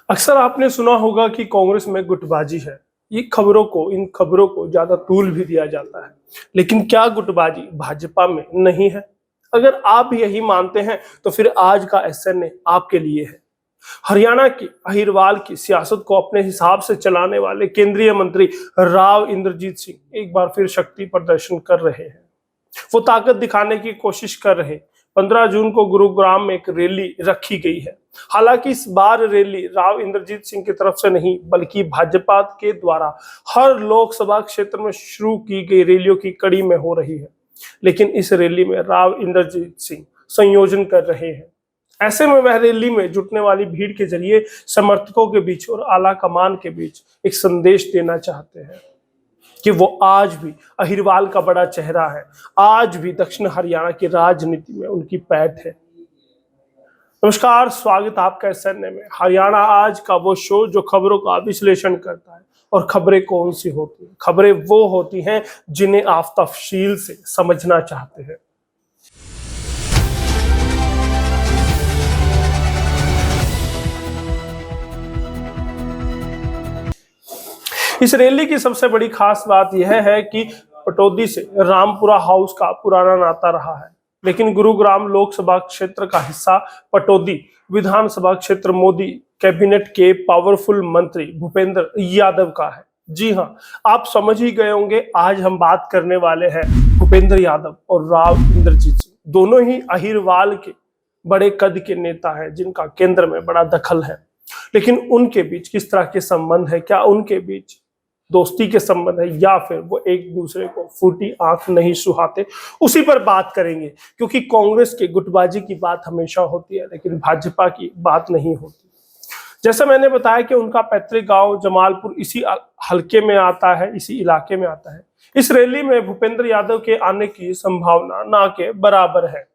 अक्सर आपने सुना होगा कि कांग्रेस में गुटबाजी है। इन खबरों को ज्यादा तूल भी दिया जाता है। लेकिन क्या गुटबाजी भाजपा में नहीं है? अगर आप यही मानते हैं तो फिर आज का एसएनए आपके लिए है। हरियाणा की अहिरवाल की सियासत को अपने हिसाब से चलाने वाले केंद्रीय मंत्री राव इंद्रजीत सिंह एक बार फिर शक्ति प्रदर्शन कर रहे हैं। वो ताकत दिखाने की कोशिश कर रहे। 15 जून को गुरुग्राम में एक रैली रखी गई है। हालांकि इस बार रैली राव इंद्रजीत सिंह की तरफ से नहीं बल्कि भाजपा के द्वारा हर लोकसभा क्षेत्र में शुरू की गई रैलियों की कड़ी में हो रही है। लेकिन इस रैली में राव इंद्रजीत सिंह संयोजन कर रहे हैं। ऐसे में वह रैली में जुटने वाली भीड़ के जरिए समर्थकों के बीच और आला कमान के बीच एक संदेश देना चाहते हैं कि वो आज भी अहिरवाल का बड़ा चेहरा है। आज भी दक्षिण हरियाणा की राजनीति में उनकी पैठ है। नमस्कार, स्वागत आपका एसएनए में। हरियाणा आज का वो शो जो खबरों का विश्लेषण करता है। और खबरें कौन सी होती हैं? खबरें वो होती हैं जिन्हें आप तफसील से समझना चाहते हैं। इस रैली की सबसे बड़ी खास बात यह है कि पटौदी से रामपुरा हाउस का पुराना नाता रहा है। लेकिन गुरुग्राम लोकसभा क्षेत्र का हिस्सा पटौदी विधानसभा क्षेत्र मोदी कैबिनेट के पावरफुल मंत्री भूपेंद्र यादव का है। जी हाँ, आप समझ ही गए होंगे। आज हम बात करने वाले हैं भूपेंद्र यादव और राव इंद्रजीत सिंह। दोनों ही अहिरवाल के बड़े कद के नेता हैं जिनका केंद्र में बड़ा दखल है। लेकिन उनके बीच किस तरह के संबंध है? क्या उनके बीच दोस्ती के संबंध है या फिर वो एक दूसरे को फूटी आंख नहीं सुहाते? उसी पर बात करेंगे, क्योंकि कांग्रेस के गुटबाजी की बात हमेशा होती है लेकिन भाजपा की बात नहीं होती। जैसा मैंने बताया कि उनका पैतृक गांव जमालपुर इसी हलके में आता है, इसी इलाके में आता है। इस रैली में भूपेंद्र यादव के आने की संभावना ना के बराबर है।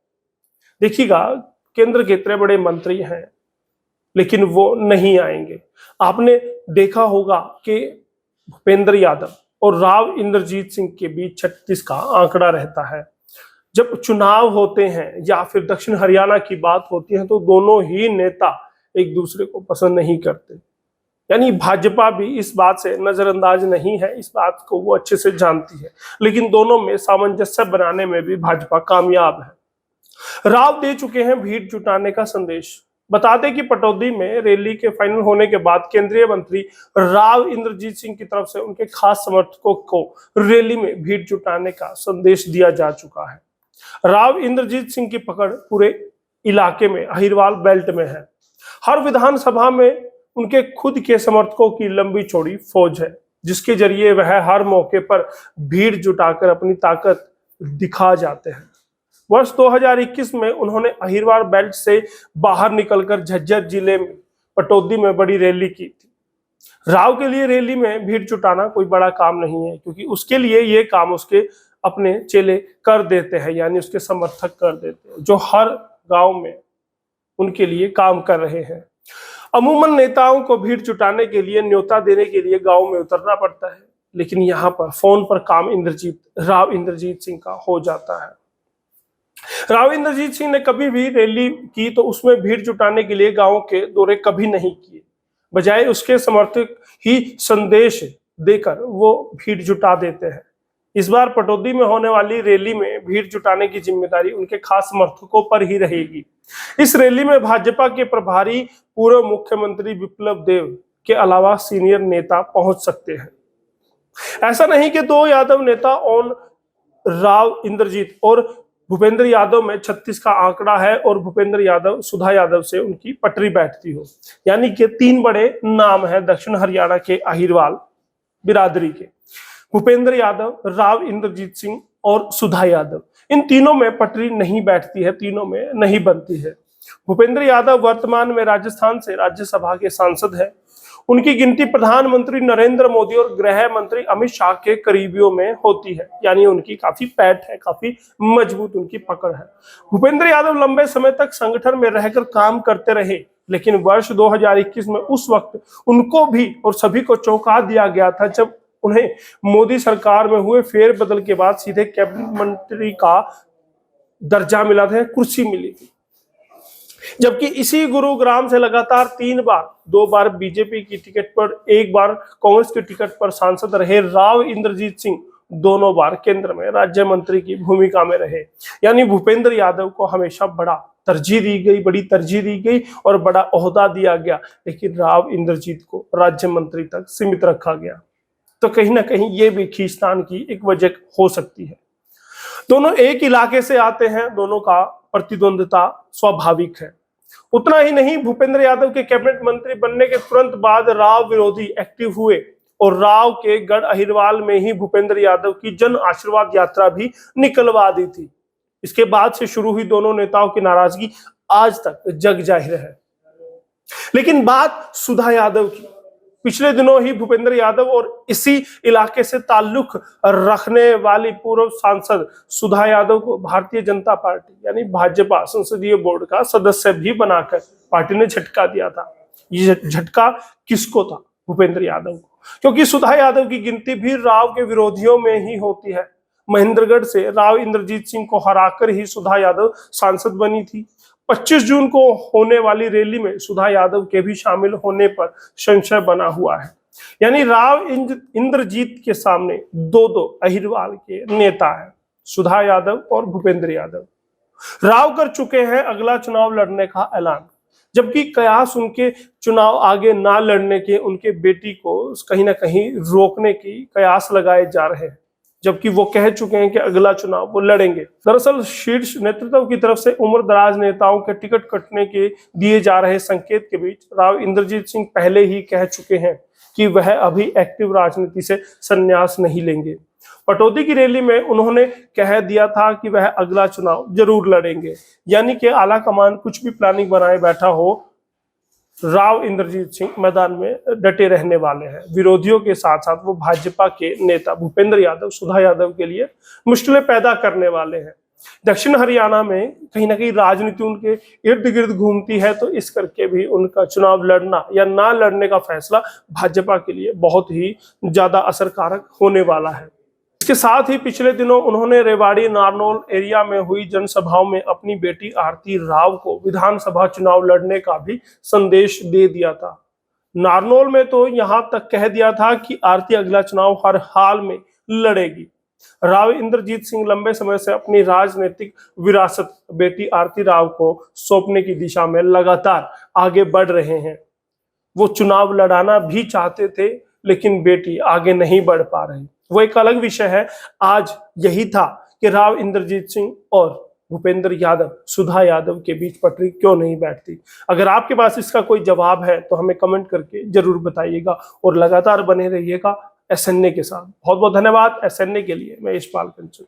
देखिएगा, केंद्र के इतने बड़े मंत्री हैं लेकिन वो नहीं आएंगे। आपने देखा होगा कि भूपेंद्र यादव और राव इंद्रजीत सिंह के बीच 36 का आंकड़ा रहता है। जब चुनाव होते हैं या फिर दक्षिण हरियाणा की बात होती है तो दोनों ही नेता एक दूसरे को पसंद नहीं करते। यानी भाजपा भी इस बात से नजरअंदाज नहीं है, इस बात को वो अच्छे से जानती है। लेकिन दोनों में सामंजस्य बनाने में भी भाजपा कामयाब है। राव दे चुके हैं भीड़ जुटाने का संदेश। बता दें कि पटौदी में रैली के फाइनल होने के बाद केंद्रीय मंत्री राव इंद्रजीत सिंह की तरफ से उनके खास समर्थकों को रैली में भीड़ जुटाने का संदेश दिया जा चुका है। राव इंद्रजीत सिंह की पकड़ पूरे इलाके में अहिरवाल बेल्ट में है। हर विधानसभा में उनके खुद के समर्थकों की लंबी चौड़ी फौज है, जिसके जरिए वह हर मौके पर भीड़ जुटाकर अपनी ताकत दिखा जाते हैं। वर्ष 2021 में उन्होंने अहिरवाल बेल्ट से बाहर निकलकर झज्जर जिले में पटौदी में बड़ी रैली की थी। राव के लिए रैली में भीड़ जुटाना कोई बड़ा काम नहीं है, क्योंकि उसके लिए ये काम उसके अपने चेले कर देते हैं, यानी उसके समर्थक कर देते हैं, जो हर गांव में उनके लिए काम कर रहे हैं। अमूमन नेताओं को भीड़ जुटाने के लिए, न्योता देने के लिए गाँव में उतरना पड़ता है, लेकिन यहाँ पर फोन पर काम राव इंद्रजीत सिंह का हो जाता है। राव इंद्रजीत सिंह ने कभी भी रैली की तो उसमें भीड़ जुटाने के लिए गांव के दौरे कभी नहीं किए। बजाय उसके समर्थक ही संदेश देकर वो भीड़ जुटा देते हैं। इस बार पटौदी में होने वाली रैली में भीड़ जुटाने की जिम्मेदारी उनके खास समर्थकों पर ही रहेगी। इस रैली में भाजपा के प्रभारी पूर्व मुख्यमंत्री विप्लव देव के अलावा सीनियर नेता पहुंच सकते हैं। ऐसा नहीं कि दो यादव नेता और राव इंद्रजीत और भूपेंद्र यादव में 36 का आंकड़ा है और भूपेंद्र यादव सुधा यादव से उनकी पटरी बैठती हो। यानी कि 3 बड़े नाम हैं दक्षिण हरियाणा के अहिरवाल बिरादरी के: भूपेंद्र यादव, राव इंद्रजीत सिंह और सुधा यादव। इन तीनों में पटरी नहीं बैठती है, तीनों में नहीं बनती है। भूपेंद्र यादव वर्तमान में राजस्थान से राज्यसभा के सांसद है। उनकी गिनती प्रधानमंत्री नरेंद्र मोदी और गृह मंत्री अमित शाह के करीबियों में होती है, यानी उनकी काफी पैठ है, काफी मजबूत उनकी पकड़ है। भूपेंद्र यादव लंबे समय तक संगठन में रहकर काम करते रहे, लेकिन वर्ष 2021 में उस वक्त उनको भी और सभी को चौंका दिया गया था जब उन्हें मोदी सरकार में हुए फेरबदल के बाद सीधे कैबिनेट मंत्री का दर्जा मिला था, कुर्सी मिली थी। जबकि इसी गुरुग्राम से लगातार 3 बार, 2 बार बीजेपी की टिकट पर, 1 बार कांग्रेस की टिकट पर सांसद रहे राव इंद्रजीत सिंह दोनों बार केंद्र में राज्य मंत्री की भूमिका में रहे। यानी भूपेंद्र यादव को हमेशा बड़ी तरजीह दी गई और बड़ा ओहदा दिया गया, लेकिन राव इंद्रजीत को राज्य मंत्री तक सीमित रखा गया। तो कहीं ना कहीं ये भी खींचतान की एक वजह हो सकती है। दोनों एक इलाके से आते हैं, दोनों का प्रतिद्वंद्विता स्वाभाविक है। उतना ही नहीं, भूपेंद्र यादव के कैबिनेट मंत्री बनने के तुरंत बाद राव विरोधी एक्टिव हुए और राव के गढ़ अहिरवाल में ही भूपेंद्र यादव की जन आशीर्वाद यात्रा भी निकलवा दी थी। इसके बाद से शुरू हुई दोनों नेताओं की नाराजगी आज तक जग जाहिर है। लेकिन बात सुधा यादव की। पिछले दिनों ही भूपेंद्र यादव और इसी इलाके से ताल्लुक रखने वाली पूर्व सांसद सुधा यादव को भारतीय जनता पार्टी यानी भाजपा संसदीय बोर्ड का सदस्य भी बनाकर पार्टी ने झटका दिया था। ये झटका किसको था? भूपेंद्र यादव को, क्योंकि सुधा यादव की गिनती भी राव के विरोधियों में ही होती है। महेंद्रगढ़ से राव इंद्रजीत सिंह को हराकर ही सुधा यादव सांसद बनी थी। 25 जून को होने वाली रैली में सुधा यादव के भी शामिल होने पर संशय बना हुआ है। यानी राव इंद्रजीत के सामने दो अहिरवाल के नेता हैं, सुधा यादव और भूपेंद्र यादव। राव कर चुके हैं अगला चुनाव लड़ने का ऐलान, जबकि कयास उनके चुनाव आगे ना लड़ने के, उनके बेटी को कहीं ना कहीं रोकने की कयास लगाए जा रहे हैं, जबकि वो कह चुके हैं कि अगला चुनाव वो लड़ेंगे। दरअसल शीर्ष नेतृत्व की तरफ से उम्रदराज नेताओं के टिकट कटने के दिए जा रहे संकेत के बीच राव इंद्रजीत सिंह पहले ही कह चुके हैं कि वह अभी एक्टिव राजनीति से संन्यास नहीं लेंगे। पटौदी की रैली में उन्होंने कह दिया था कि वह अगला चुनाव जरूर लड़ेंगे। यानी कि आला कमान कुछ भी प्लानिंग बनाए बैठा हो, राव इंद्रजीत सिंह मैदान में डटे रहने वाले हैं। विरोधियों के साथ साथ वो भाजपा के नेता भूपेंद्र यादव, सुधा यादव के लिए मुश्किलें पैदा करने वाले हैं। दक्षिण हरियाणा में कहीं ना कहीं राजनीति उनके इर्द गिर्द घूमती है, तो इस करके भी उनका चुनाव लड़ना या ना लड़ने का फैसला भाजपा के लिए बहुत ही ज्यादा असरकारक होने वाला है। इसके साथ ही पिछले दिनों उन्होंने रेवाड़ी नारनौल एरिया में हुई जनसभाओं में अपनी बेटी आरती राव को विधानसभा चुनाव लड़ने का भी संदेश दे दिया था। नारनौल में तो यहां तक कह दिया था कि आरती अगला चुनाव हर हाल में लड़ेगी। राव इंद्रजीत सिंह लंबे समय से अपनी राजनीतिक विरासत बेटी आरती राव को सौंपने की दिशा में लगातार आगे बढ़ रहे हैं। वो चुनाव लड़ाना भी चाहते थे, लेकिन बेटी आगे नहीं बढ़ पा रही। वो एक अलग विषय है। आज यही था कि राव इंद्रजीत सिंह और भूपेंद्र यादव, सुधा यादव के बीच पटरी क्यों नहीं बैठती। अगर आपके पास इसका कोई जवाब है तो हमें कमेंट करके जरूर बताइएगा और लगातार बने रहिएगा SNA के साथ। बहुत बहुत धन्यवाद SNA के लिए। मैं यशपाल कंचन।